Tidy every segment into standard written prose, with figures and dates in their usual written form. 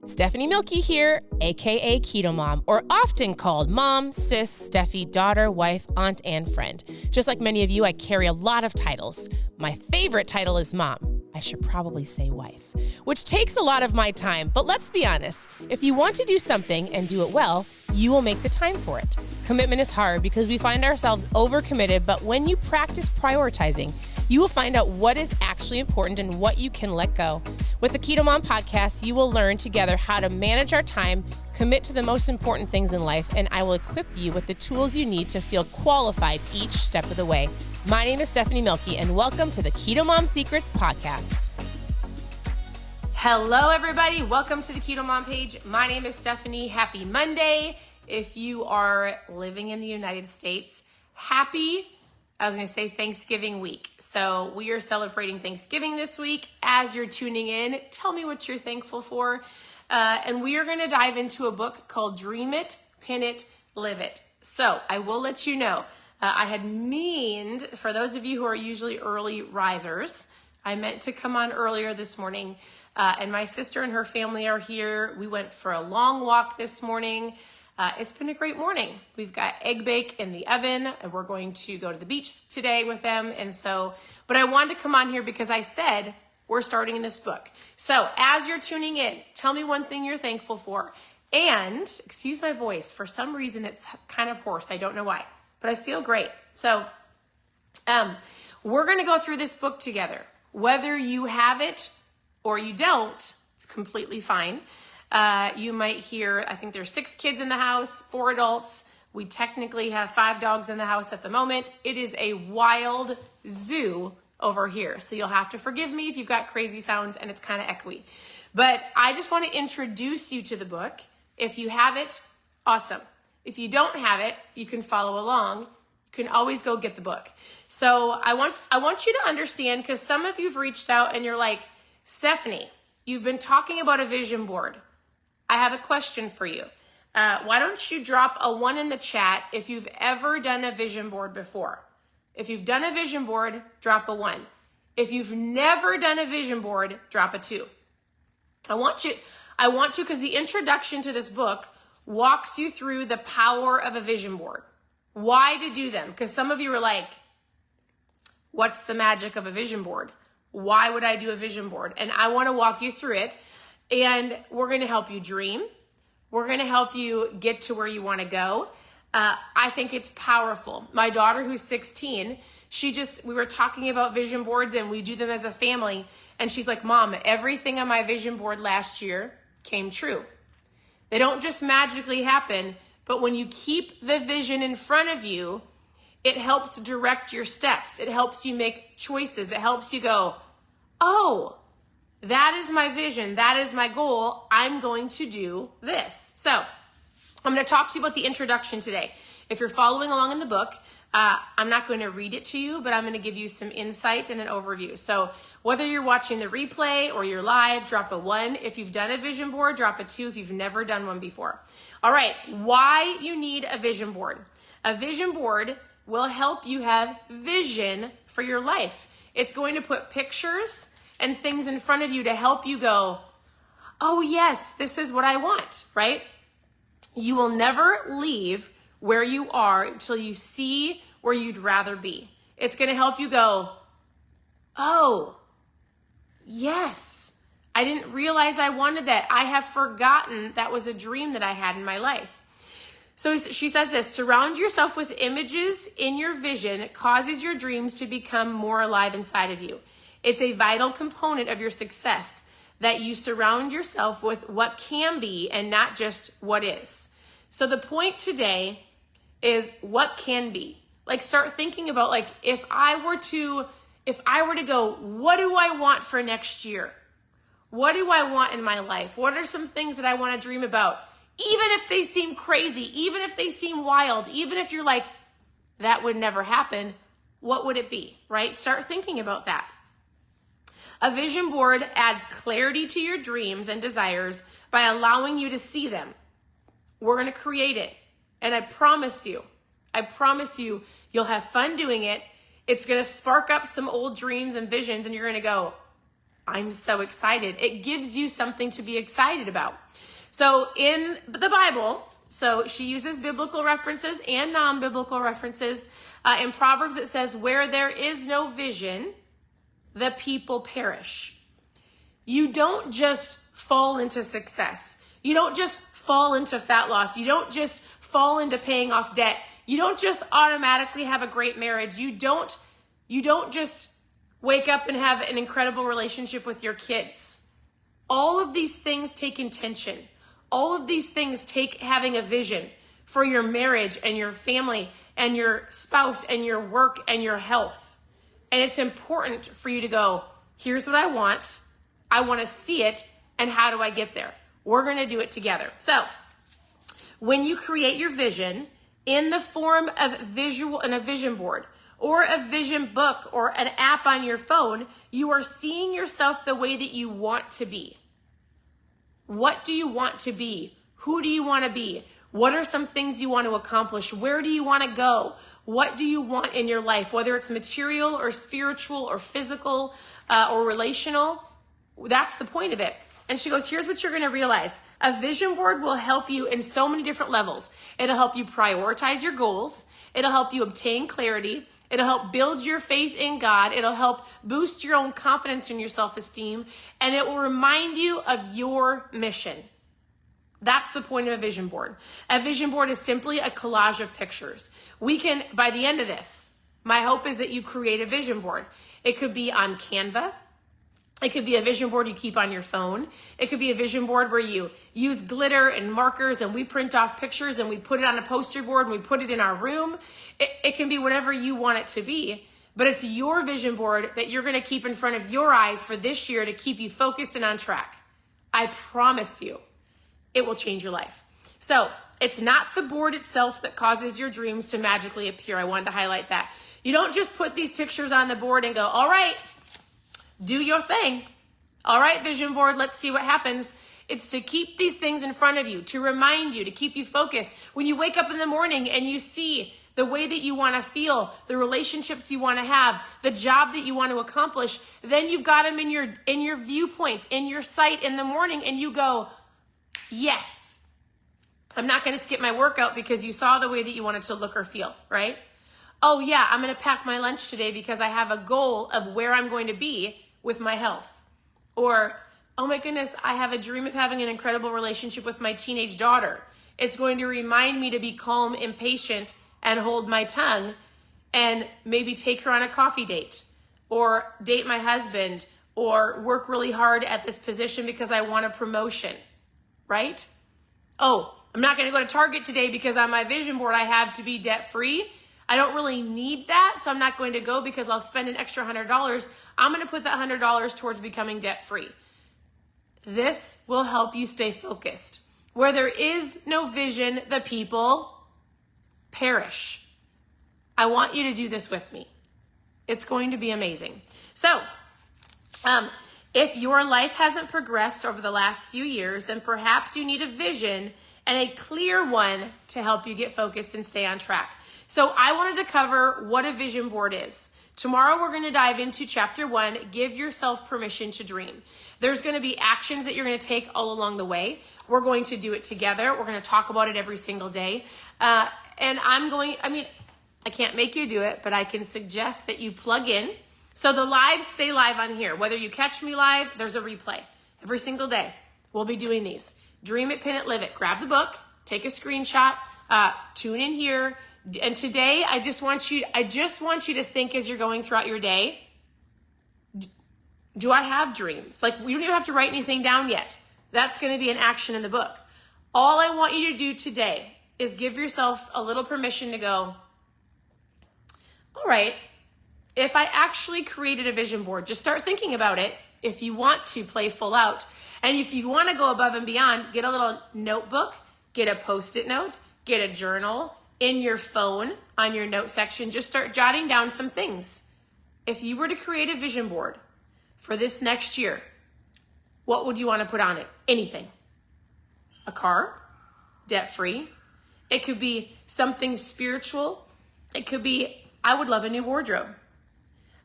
Stephanie Milky here, aka KetoMOM, or often called mom, sis, Steffi, daughter, wife, aunt, and friend. Just like many of you, I carry a lot of titles. My favorite title is mom. I should probably say wife, which takes a lot of my time. But let's be honest, if you want to do something and do it well, you will make the time for it. Commitment is hard because we find ourselves overcommitted, but when you practice prioritizing, you will find out what is actually important and what you can let go. With the KetoMOM podcast, you will learn together how to manage our time, commit to the most important things in life, and I will equip you with the tools you need to feel qualified each step of the way. My name is Stephanie Milky, and welcome to the KetoMOM Secrets podcast. Hello, everybody. Welcome to the KetoMOM page. My name is Stephanie. Happy Monday. If you are living in the United States, Thanksgiving week. So we are celebrating Thanksgiving this week. As you're tuning in, tell me what you're thankful for. And we are going to dive into a book called Dream It, Pin It, Live It. So I will let you know, I had meaned, for those of you who are usually early risers, I meant to come on earlier this morning. And my sister and her family are here. We went for a long walk this morning. It's been a great morning. We've got egg bake in the oven, and we're going to go to the beach today with them. But I wanted to come on here because I said we're starting this book. So as you're tuning in, tell me one thing you're thankful for. And, excuse my voice, for some reason it's kind of hoarse. I don't know why, but I feel great. So we're going to go through this book together. Whether you have it or you don't, it's completely fine. You might hear, I think there's 6 kids in the house, 4 adults. We technically have 5 dogs in the house at the moment. It is a wild zoo over here. So you'll have to forgive me if you've got crazy sounds and it's kind of echoey. But I just want to introduce you to the book. If you have it, awesome. If you don't have it, you can follow along. You can always go get the book. So I want you to understand, because some of you've reached out and you're like, Stephanie, you've been talking about a vision board. I have a question for you. Why don't you drop a 1 in the chat if you've ever done a vision board before? If you've done a vision board, drop a 1. If you've never done a vision board, drop a 2. I want you because the introduction to this book walks you through the power of a vision board. Why to do them? Because some of you are like, what's the magic of a vision board? Why would I do a vision board? And I want to walk you through it. And we're going to help you dream. We're going to help you get to where you want to go. I think it's powerful. My daughter, who's 16, we were talking about vision boards and we do them as a family. And she's like, Mom, everything on my vision board last year came true. They don't just magically happen, but when you keep the vision in front of you, it helps direct your steps. It helps you make choices. It helps you go, oh, that is my vision. That is my goal. I'm going to do this. So I'm going to talk to you about the introduction today. If you're following along in the book, I'm not going to read it to you, but I'm going to give you some insight and an overview. So whether you're watching the replay or you're live, drop a 1. If you've done a vision board, drop a 2 if you've never done one before. All right, why you need a vision board. A vision board will help you have vision for your life. It's going to put pictures and things in front of you to help you go, oh yes, this is what I want, right? You will never leave where you are until you see where you'd rather be. It's going to help you go, oh, yes, I didn't realize I wanted that. I have forgotten that was a dream that I had in my life. So she says this, surround yourself with images in your vision. It causes your dreams to become more alive inside of you. It's a vital component of your success that you surround yourself with what can be and not just what is. So the point today is what can be. Like start thinking about like if I were to go, what do I want for next year? What do I want in my life? What are some things that I want to dream about? Even if they seem crazy, even if they seem wild, even if you're like, that would never happen, what would it be, right? Start thinking about that. A vision board adds clarity to your dreams and desires by allowing you to see them. We're going to create it. And I promise you, you'll have fun doing it. It's going to spark up some old dreams and visions and you're going to go, I'm so excited. It gives you something to be excited about. So in the Bible, so she uses biblical references and non-biblical references. In Proverbs, it says, where there is no vision, the people perish. You don't just fall into success. You don't just fall into fat loss. You don't just fall into paying off debt. You don't just automatically have a great marriage. You don't just wake up and have an incredible relationship with your kids. All of these things take intention. All of these things take having a vision for your marriage and your family and your spouse and your work and your health. And it's important for you to go, here's what I want to see it, and how do I get there? We're going to do it together. So when you create your vision in the form of visual and a vision board or a vision book or an app on your phone, you are seeing yourself the way that you want to be. What do you want to be? Who do you want to be? What are some things you want to accomplish? Where do you want to go? What do you want in your life? Whether it's material or spiritual or physical or relational, that's the point of it. And she goes, here's what you're going to realize. A vision board will help you in so many different levels. It'll help you prioritize your goals. It'll help you obtain clarity. It'll help build your faith in God. It'll help boost your own confidence in your self-esteem. And it will remind you of your mission. That's the point of a vision board. A vision board is simply a collage of pictures. We can, by the end of this, my hope is that you create a vision board. It could be on Canva. It could be a vision board you keep on your phone. It could be a vision board where you use glitter and markers and we print off pictures and we put it on a poster board and we put it in our room. It can be whatever you want it to be, but it's your vision board that you're going to keep in front of your eyes for this year to keep you focused and on track. I promise you, it will change your life. So it's not the board itself that causes your dreams to magically appear. I wanted to highlight that. You don't just put these pictures on the board and go, all right, do your thing. All right, vision board, let's see what happens. It's to keep these things in front of you, to remind you, to keep you focused. When you wake up in the morning and you see the way that you want to feel, the relationships you want to have, the job that you want to accomplish, then you've got them in your viewpoint, in your sight in the morning, and you go, yes. I'm not going to skip my workout because you saw the way that you wanted to look or feel, right? Oh yeah, I'm going to pack my lunch today because I have a goal of where I'm going to be with my health. Or, oh my goodness, I have a dream of having an incredible relationship with my teenage daughter. It's going to remind me to be calm and patient and hold my tongue and maybe take her on a coffee date or date my husband or work really hard at this position because I want a promotion, right? Oh, I'm not going to go to Target today because on my vision board I have to be debt free. I don't really need that, so I'm not going to go because I'll spend an extra $100. I'm going to put that $100 towards becoming debt-free. This will help you stay focused. Where there is no vision, the people perish. I want you to do this with me. It's going to be amazing. So, if your life hasn't progressed over the last few years, then perhaps you need a vision and a clear one to help you get focused and stay on track. So I wanted to cover what a vision board is. Tomorrow we're going to dive into chapter 1, give yourself permission to dream. There's going to be actions that you're going to take all along the way. We're going to do it together. We're going to talk about it every single day. And I can't make you do it, but I can suggest that you plug in. So the lives stay live on here. Whether you catch me live, there's a replay. Every single day, we'll be doing these. Dream it, pin it, live it. Grab the book, take a screenshot, tune in here. And today, I just want you to think as you're going throughout your day, do I have dreams? Like, we don't even have to write anything down yet. That's going to be an action in the book. All I want you to do today is give yourself a little permission to go, all right, if I actually created a vision board, just start thinking about it. If you want to play full out, and if you want to go above and beyond, get a little notebook, get a Post-it note, get a journal, in your phone, on your note section, just start jotting down some things. If you were to create a vision board for this next year, what would you want to put on it? Anything. A car, debt-free. It could be something spiritual. It could be, I would love a new wardrobe.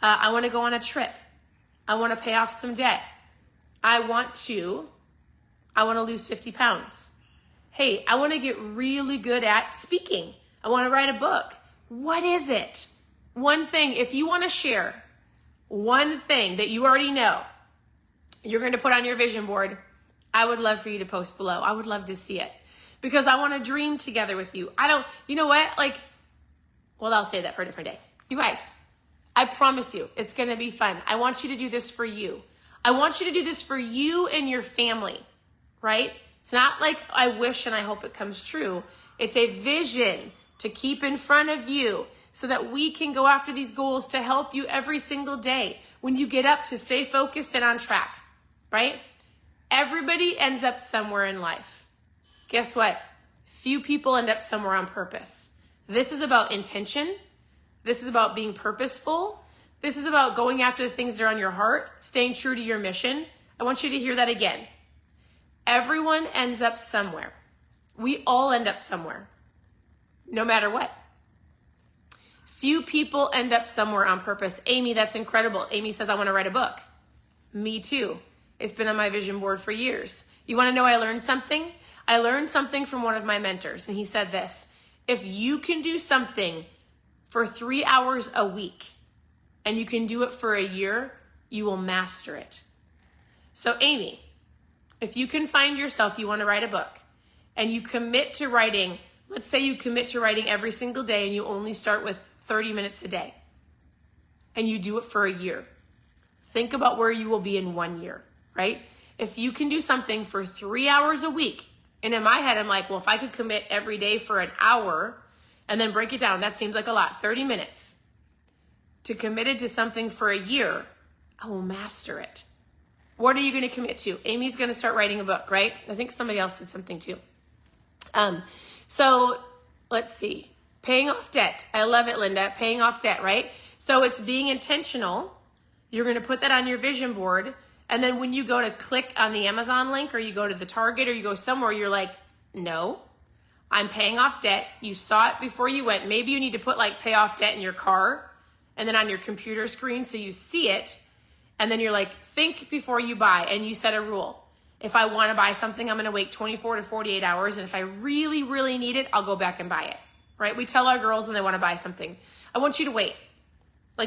I want to go on a trip. I want to pay off some debt. I want to lose 50 pounds. Hey, I want to get really good at speaking. I want to write a book. What is it? One thing, if you want to share one thing that you already know, you're going to put on your vision board, I would love for you to post below. I would love to see it because I want to dream together with you. You know what? I'll say that for a different day. You guys, I promise you, it's going to be fun. I want you to do this for you. I want you to do this for you and your family, right? It's not like I wish and I hope it comes true. It's a vision to keep in front of you so that we can go after these goals to help you every single day when you get up to stay focused and on track, right? Everybody ends up somewhere in life. Guess what? Few people end up somewhere on purpose. This is about intention. This is about being purposeful. This is about going after the things that are on your heart, staying true to your mission. I want you to hear that again. Everyone ends up somewhere. We all end up somewhere, no matter what. Few people end up somewhere on purpose. Amy, that's incredible. Amy says, I want to write a book. Me too. It's been on my vision board for years. You want to know I learned something? I learned something from one of my mentors, and he said this: if you can do something for 3 hours a week and you can do it for a year, you will master it. So Amy, if you can find yourself, you want to write a book and you commit to writing, let's say you commit to writing every single day and you only start with 30 minutes a day and you do it for a year. Think about where you will be in 1 year, right? If you can do something for 3 hours a week, and in my head, I'm like, well, if I could commit every day for an hour and then break it down, that seems like a lot, 30 minutes. To committed to something for a year, I will master it. What are you going to commit to? Amy's going to start writing a book, right? I think somebody else said something too. So let's see. Paying off debt. I love it, Linda. Paying off debt, right? So it's being intentional. You're going to put that on your vision board. And then when you go to click on the Amazon link or you go to the Target or you go somewhere, you're like, no, I'm paying off debt. You saw it before you went. Maybe you need to put pay off debt in your car and then on your computer screen so you see it. And then you're like, think before you buy. And you set a rule. If I want to buy something, I'm going to wait 24 to 48 hours. And if I really, really need it, I'll go back and buy it, right? We tell our girls when they want to buy something, I want you to wait.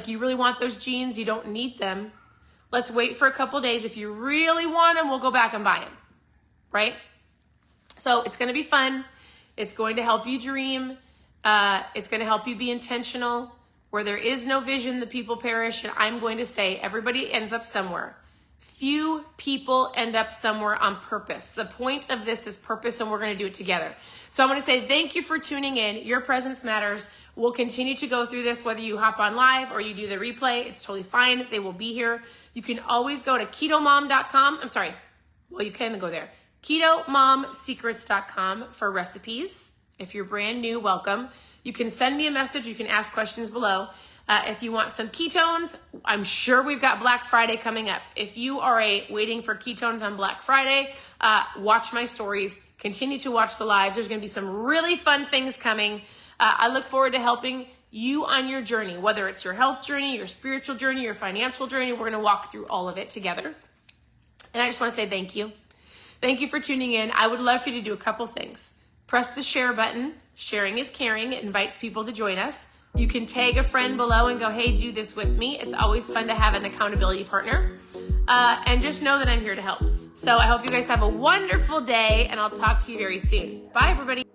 You really want those jeans, you don't need them. Let's wait for a couple days. If you really want them, we'll go back and buy them, right? So it's going to be fun. It's going to help you dream. It's going to help you be intentional. Where there is no vision, the people perish. And I'm going to say everybody ends up somewhere. Few people end up somewhere on purpose. The point of this is purpose, and we're going to do it together. So I'm going to say thank you for tuning in. Your presence matters. We'll continue to go through this, whether you hop on live or you do the replay. It's totally fine. They will be here. You can always go to ketomom.com. You can go there. ketomomsecrets.com for recipes. If you're brand new, welcome. You can send me a message. You can ask questions below. If you want some ketones, I'm sure we've got Black Friday coming up. If you are waiting for ketones on Black Friday, watch my stories. Continue to watch the lives. There's going to be some really fun things coming. I look forward to helping you on your journey, whether it's your health journey, your spiritual journey, your financial journey. We're going to walk through all of it together. And I just want to say thank you. Thank you for tuning in. I would love for you to do a couple things. Press the share button. Sharing is caring. It invites people to join us. You can tag a friend below and go, hey, do this with me. It's always fun to have an accountability partner. And just know that I'm here to help. So I hope you guys have a wonderful day, and I'll talk to you very soon. Bye, everybody.